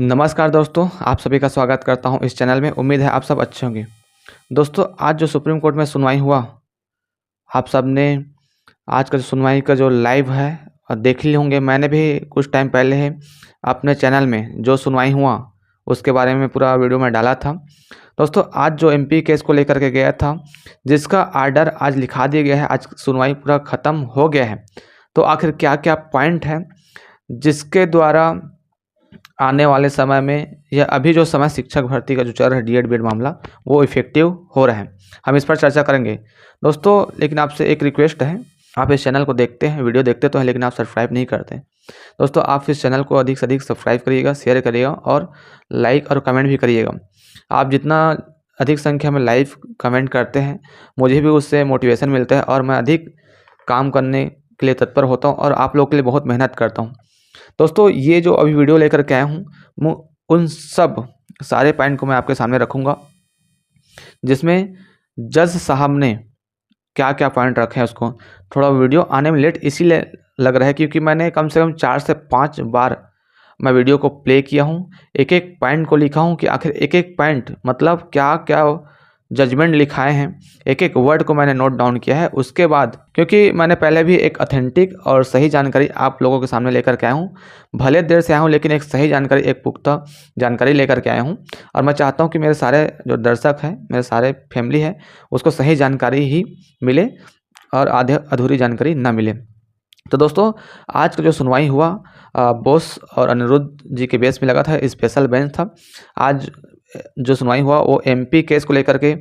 नमस्कार दोस्तों, आप सभी का स्वागत करता हूं इस चैनल में। उम्मीद है आप सब अच्छे होंगे। दोस्तों, आज जो सुप्रीम कोर्ट में सुनवाई हुआ, आप सब ने आज का जो सुनवाई का जो लाइव है देख लिए होंगे। मैंने भी कुछ टाइम पहले है अपने चैनल में जो सुनवाई हुआ उसके बारे में पूरा वीडियो में डाला था। दोस्तों, आज जो एमपी केस को लेकर के गया था, जिसका आर्डर आज लिखा दिया गया है, आज सुनवाई पूरा ख़त्म हो गया है। तो आखिर क्या क्या पॉइंट है जिसके द्वारा आने वाले समय में या अभी जो समय शिक्षक भर्ती का जो चल रहा है डी.एड बी.एड मामला, वो इफेक्टिव हो रहा है। हम इस पर चर्चा करेंगे दोस्तों। लेकिन आपसे एक रिक्वेस्ट है, आप इस चैनल को देखते हैं, वीडियो देखते तो हैं, लेकिन आप सब्सक्राइब नहीं करते। दोस्तों, आप इस चैनल को अधिक से अधिक सब्सक्राइब करिएगा, शेयर करिएगा और लाइक और कमेंट भी करिएगा। आप जितना अधिक संख्या में लाइव कमेंट करते हैं, मुझे भी उससे मोटिवेशन मिलता है और मैं अधिक काम करने के लिए तत्पर होता हूँ और आप लोगों के लिए बहुत मेहनत करता हूँ। दोस्तों, ये जो अभी वीडियो लेकर के आया हूँ, उन सब सारे पॉइंट को मैं आपके सामने रखूँगा, जिसमें जज साहब ने क्या क्या पॉइंट रखे हैं। उसको थोड़ा वीडियो आने में लेट इसीलिए लग रहा है क्योंकि मैंने कम से कम 4 से 5 बार मैं वीडियो को प्ले किया हूँ, एक एक पॉइंट को लिखा हूँ कि आखिर एक एक पॉइंट मतलब क्या क्या जजमेंट लिखाए हैं, एक एक वर्ड को मैंने नोट डाउन किया है। उसके बाद क्योंकि मैंने पहले भी एक ऑथेंटिक और सही जानकारी आप लोगों के सामने लेकर के आया हूँ, भले देर से आया हूँ लेकिन एक सही जानकारी, एक पुख्ता जानकारी लेकर के आया हूँ। और मैं चाहता हूँ कि मेरे सारे जो दर्शक हैं, मेरे सारे फैमिली है, उसको सही जानकारी ही मिले और आधे अधूरी जानकारी ना मिले। तो दोस्तों, आज का जो सुनवाई हुआ बोस और अनिरुद्ध जी के बेस में लगा था, स्पेशल बेंच था। आज जो सुनवाई हुआ वो एमपी केस को लेकर के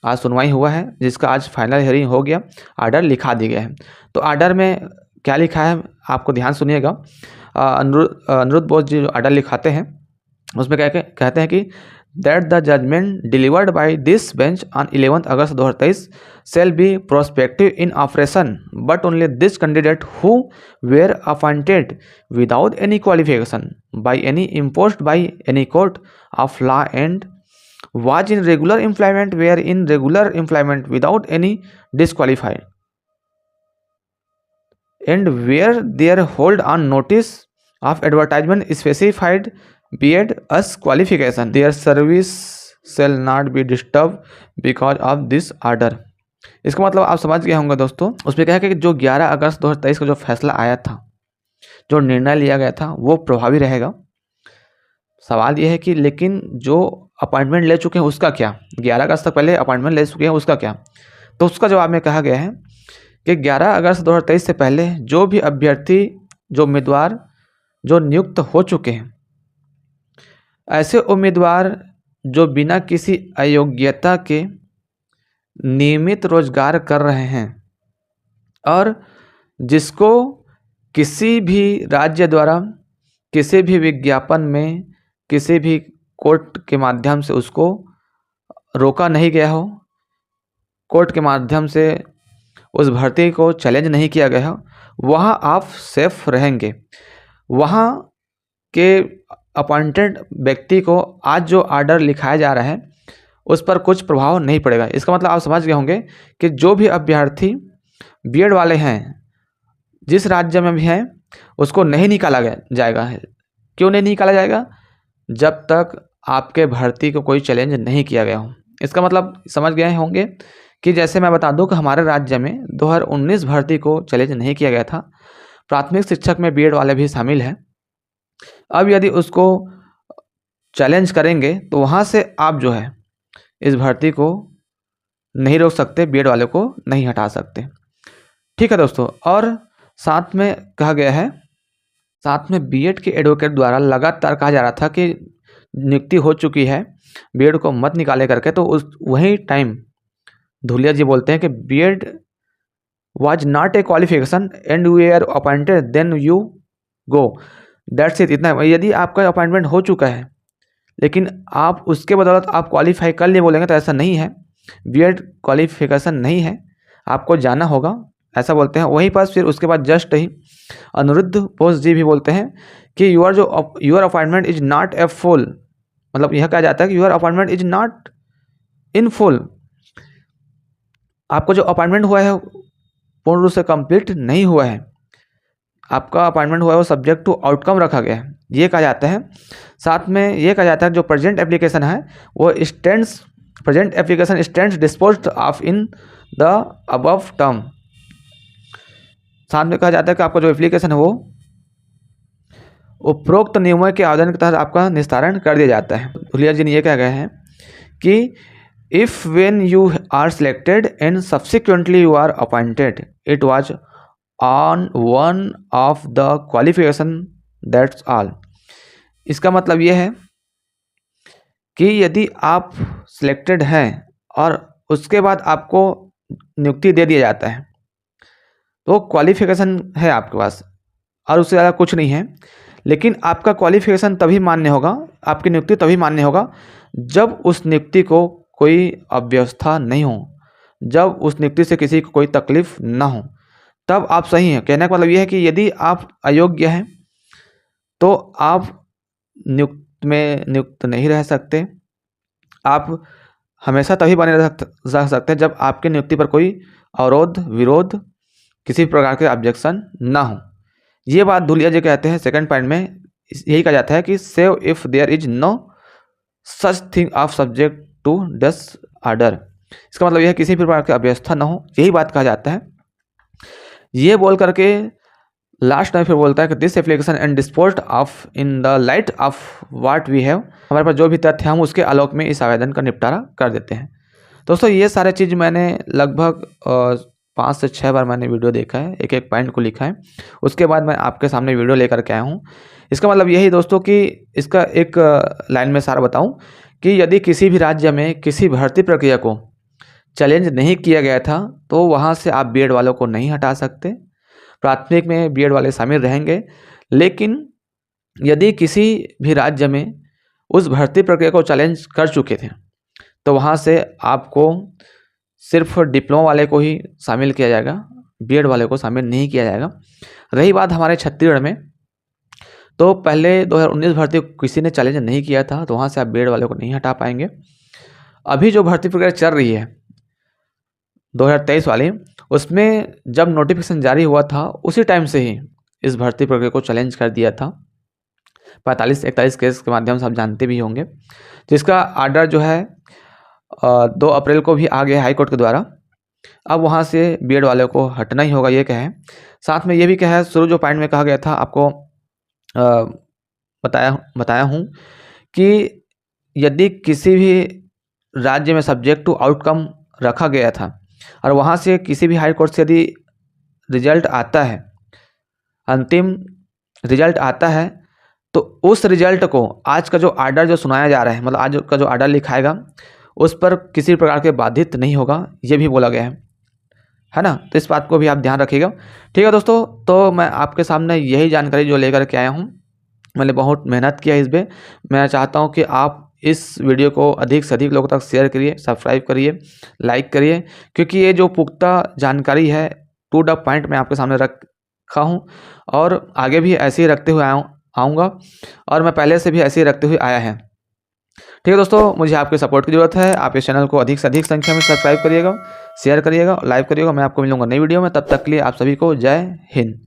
आज सुनवाई हुआ है, जिसका आज फाइनल हियरिंग हो गया, आर्डर लिखा दिया गया है। तो आर्डर में क्या लिखा है आपको ध्यान सुनिएगा। अनिरुद्ध बोस जी जो आर्डर लिखाते हैं उसमें कहते हैं कि that the judgment delivered by this bench on 11 August 2023 shall be prospective in operation, but only this candidate who were appointed without any qualification by any imposed by any court of law and was in regular employment were in regular employment without any disqualified and where their hold on notice of advertisement specified b.ed as qualification, their service shall not be disturbed because of this order। इसका मतलब आप समझ गए होंगे दोस्तों। उसमें क्या है कि जो 11 अगस्त 2023 का जो फैसला आया था, जो निर्णय लिया गया था, वो प्रभावी रहेगा। सवाल यह है कि लेकिन जो अपॉइंटमेंट ले चुके हैं उसका क्या, 11 अगस्त तक पहले अपॉइंटमेंट ले चुके हैं उसका क्या। तो उसका जवाब में कहा गया है कि 11 अगस्त 2023 से पहले जो भी अभ्यर्थी, जो उम्मीदवार जो नियुक्त हो चुके हैं, ऐसे उम्मीदवार जो बिना किसी अयोग्यता के नियमित रोजगार कर रहे हैं और जिसको किसी भी राज्य द्वारा किसी भी विज्ञापन में किसी भी कोर्ट के माध्यम से उसको रोका नहीं गया हो, कोर्ट के माध्यम से उस भर्ती को चैलेंज नहीं किया गया हो, वहाँ आप सेफ रहेंगे। वहाँ के अपॉइंटेड व्यक्ति को आज जो आर्डर लिखाया जा रहा है उस पर कुछ प्रभाव नहीं पड़ेगा। इसका मतलब आप समझ गए होंगे कि जो भी अभ्यर्थी बी.एड वाले हैं, जिस राज्य में भी हैं, उसको नहीं निकाला जाएगा। क्यों नहीं निकाला जाएगा? जब तक आपके भर्ती को कोई चैलेंज नहीं किया गया हो। इसका मतलब समझ गए होंगे कि जैसे मैं बता दूं कि हमारे राज्य में 2019 भर्ती को चैलेंज नहीं किया गया था, प्राथमिक शिक्षक में बी.एड वाले भी शामिल हैं। अब यदि उसको चैलेंज करेंगे तो वहाँ से आप जो है इस भर्ती को नहीं रोक सकते, बी.एड वाले को नहीं हटा सकते। ठीक है दोस्तों। और साथ में कहा गया है, साथ में बी.एड के एडवोकेट द्वारा लगातार कहा जा रहा था कि नियुक्ति हो चुकी है, बी.एड को मत निकाले करके। तो उस वही टाइम धुलिया जी बोलते हैं कि B Ed was not a qualification and we are appointed then you go, that's it. इतना यदि आपका अपॉइंटमेंट हो चुका है लेकिन आप उसके बदौलत आप क्वालिफाई कर लिए बोलेंगे तो ऐसा नहीं है। बी.एड क्वालिफिकेशन नहीं है, आपको जाना होगा, ऐसा बोलते हैं। वहीं पर फिर उसके बाद जस्ट ही अनिरुद्ध बोस जी भी बोलते हैं कि your appointment is not a full, मतलब यह कहा जाता है कि your appointment is not in full, आपको जो अपॉइंटमेंट हुआ है पूर्ण रूप से कंप्लीट नहीं हुआ है। आपका अपॉइंटमेंट हुआ है वो सब्जेक्ट टू आउटकम रखा गया है, ये कहा जाता है। साथ में ये कहा जाता है जो प्रेजेंट एप्लीकेशन है वो stands, present application stands disposed of in the above term. साथ में कहा जाता है कि आपका जो एप्लीकेशन है वो उपरोक्त नियमों के आवेदन के तहत आपका निस्तारण कर दिया जाता है। धुलिया जी ने ये कहा गया है कि if when you are selected and subsequently you are appointed it was on one of the qualification that's all. इसका मतलब ये है कि यदि आप सिलेक्टेड हैं और उसके बाद आपको नियुक्ति दे दिया जाता है तो क्वालिफिकेशन है आपके पास और उससे ज़्यादा कुछ नहीं है, लेकिन आपका क्वालिफिकेशन तभी मान्य होगा, आपकी नियुक्ति तभी मान्य होगा जब उस नियुक्ति को कोई अव्यवस्था नहीं हो, जब उस नियुक्ति से किसी को कोई तकलीफ ना हो, तब आप सही हैं। कहने का मतलब यह है कि यदि आप अयोग्य हैं तो आप नियुक्त नहीं रह सकते। आप हमेशा तभी बने रह सकते हैं जब आपकी नियुक्ति पर कोई अवरोध विरोध किसी प्रकार के ऑब्जेक्शन ना हो। ये बात धुलिया जी कहते हैं सेकंड पॉइंट में, यही कहा जाता है कि save if there is no such thing of subject to this order. इसका मतलब यह है किसी प्रकार की अव्यवस्था ना हो, यही बात कहा जाता है। ये बोल करके लास्ट में फिर बोलता है कि this application and disposed of in the light of what we have. हमारे पास जो भी तथ्य हम उसके आलोक में इस आवेदन का निपटारा कर देते हैं। दोस्तों ये सारे चीज़ मैंने लगभग 5 से 6 बार मैंने वीडियो देखा है, एक एक पॉइंट को लिखा है, उसके बाद मैं आपके सामने वीडियो लेकर के आया हूँ। इसका मतलब यही दोस्तों कि इसका एक लाइन में सारा बताऊँ कि यदि किसी भी राज्य में किसी भर्ती प्रक्रिया को चैलेंज नहीं किया गया था तो वहाँ से आप B.ed वालों को नहीं हटा सकते। प्राथमिक में B.ed वाले शामिल रहेंगे, लेकिन यदि किसी भी राज्य में उस भर्ती प्रक्रिया को चैलेंज कर चुके थे तो वहाँ से आपको सिर्फ डिप्लोमा वाले को ही शामिल किया जाएगा, B.ed वाले को शामिल नहीं किया जाएगा। रही बात हमारे छत्तीसगढ़ में, तो पहले 2019 भर्ती किसी ने चैलेंज नहीं किया था तो वहाँ से आप B.ed वाले को नहीं हटा पाएंगे। अभी जो भर्ती प्रक्रिया चल रही है 2023 वाली, उसमें जब नोटिफिकेशन जारी हुआ था उसी टाइम से ही इस भर्ती प्रक्रिया को चैलेंज कर दिया था। 45-41 केस के माध्यम से आप जानते भी होंगे, जिसका आर्डर जो है 2 अप्रैल को भी आ गया हाई कोर्ट के द्वारा। अब वहाँ से B.ed वाले को हटना ही होगा, ये कहे। साथ में ये भी कहा है, शुरू जो पॉइंट में कहा गया था आपको बताया हूँ कि यदि किसी भी राज्य में सब्जेक्ट टू आउटकम रखा गया था और वहाँ से किसी भी हाई कोर्ट से यदि रिजल्ट आता है, अंतिम रिजल्ट आता है, तो उस रिजल्ट को आज का जो आर्डर जो सुनाया जा रहा है, मतलब आज का जो आर्डर लिखाएगा उस पर किसी प्रकार के बाधित नहीं होगा, ये भी बोला गया है ना। तो इस बात को भी आप ध्यान रखिएगा। ठीक है दोस्तों, तो मैं आपके सामने यही जानकारी जो लेकर के आया हूँ, मैंने बहुत मेहनत किया इस पर। मैं चाहता हूँ कि आप इस वीडियो को अधिक से अधिक लोगों तक शेयर करिए, सब्सक्राइब करिए, लाइक करिए, क्योंकि ये जो पुख्ता जानकारी है टू द पॉइंट मैं आपके सामने रखा हूँ और आगे भी ऐसे ही रखते हुए आऊँगा और मैं पहले से भी ऐसे ही रखते हुए आया है। ठीक है दोस्तों, मुझे आपके सपोर्ट की ज़रूरत है। आप इस चैनल को अधिक से अधिक संख्या में सब्सक्राइब करिएगा, शेयर करिएगा, लाइव करिएगा। मैं आपको मिलूंगा नई वीडियो में, तब तक के लिए आप सभी को जय हिंद।